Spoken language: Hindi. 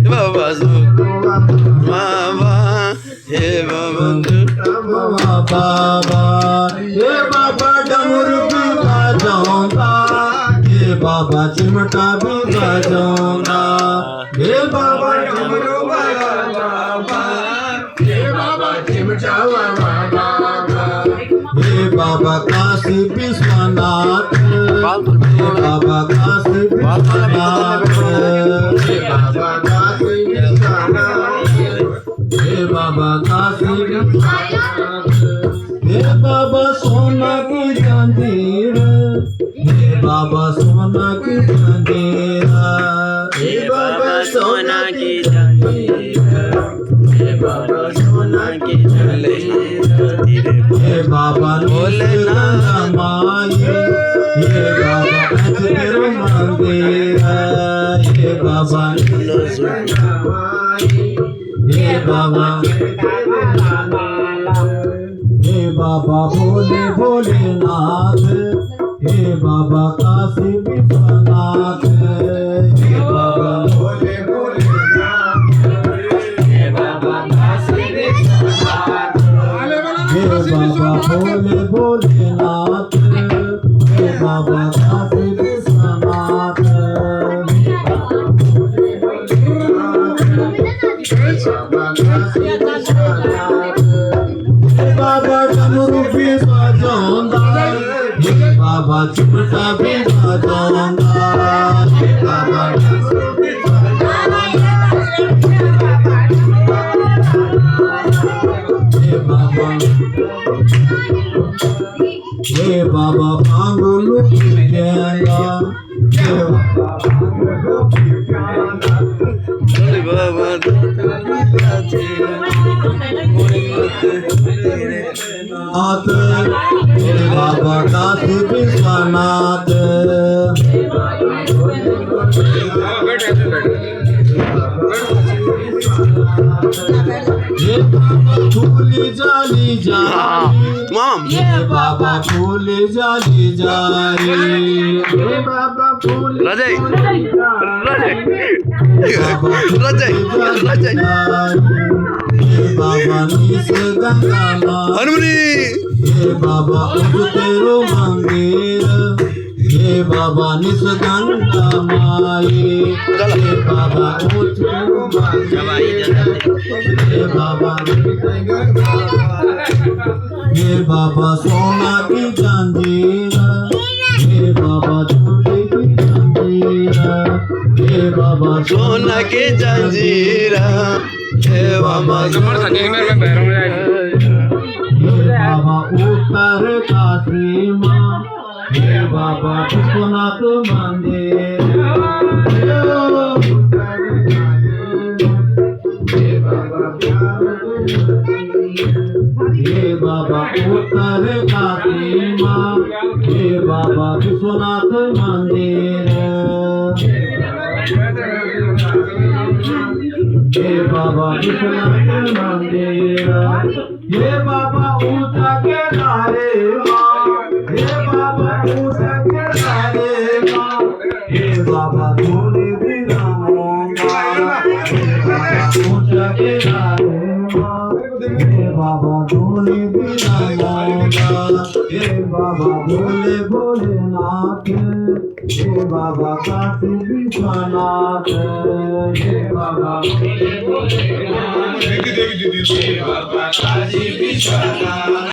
बाबा बाबा हे बाबा बाबा हे बाबा डमरू भी बजाऊंगा, हे बाबा चिमटा भी बजाऊंगा, हे बाबा डमरू बजाऊंगा, हे बाबा चिमटा बजाऊंगा, हे बाबा काशी विश्वनाथ, हे बाबा काशी विश्वनाथ, हे बाबा काशी विश्वनाथ, हे बाबा काशी विश्वनाथ, हे बाबा सोना की जंजीर, हे बाबा सोना की जंजीर, हे बाबा सोना की जंजीर, हे बाबा सोना की जंजीर, हे बाबा भोलेनाथ माई, हे बाबा अजगर मंदिर, हे बाबा हे बाबा हे बाबा भोले भोलेनाथ, हे बाबा काशी विश्वनाथ, हे बाबा भोले भोलेनाथ, हे बाबा काशी विश्वनाथ, हे बाबा भोले भोलेनाथ, हे बाबा काशी विश्वनाथ, बाबा डमरू भी बजाऊंगा, हे बाबा चिमटा भी बजाऊंगा, हे बाबा डमरू भी बजाऊंगा, हे बाबा भांगलू की प्याला, हे बाबा भांगलू की प्याला, बाबा नाथ, हे बाबा काशी विश्वनाथ, हे बाबा फूली जाली जारी, हे बाबा फूली जाली जारी, हे बाबा फूली राजे हे बाबा निस गंगा माई, हनुमनी हे बाबा तेरो मंदिर, हे बाबा निस गंगा माई, हे बाबा तेरो मंदिर, हे बाबा हे बाबा सोना की जंजीर, हे बाबा झूठी की जंजीर, हे बाबा सोना के जंजीरा हे बाबा हे बाबा उत्तर काशी माँ, हे बाबा विश्वनाथ मंदिर, हे बाबा उत्तर काशी माँ, हे बाबा विश्वनाथ मंदिर, हे बाबा विश्वनाथ मंदिर, हे बाबा ऊंचा के नारे माँ, हे बाबा ऊंचा के नारे माँ, हे बाबा धोनी भी रामोंगा, हे बाबा ऊंचा के नारे माँ, हे बाबा धोनी भी रामोंगा, हे बाबा भोले भोलेनाथ, हे बाबा काशी विश्वनाथ, हे बाबा भोले भोलेनाथ, हे बाबा काशी विश्वनाथ।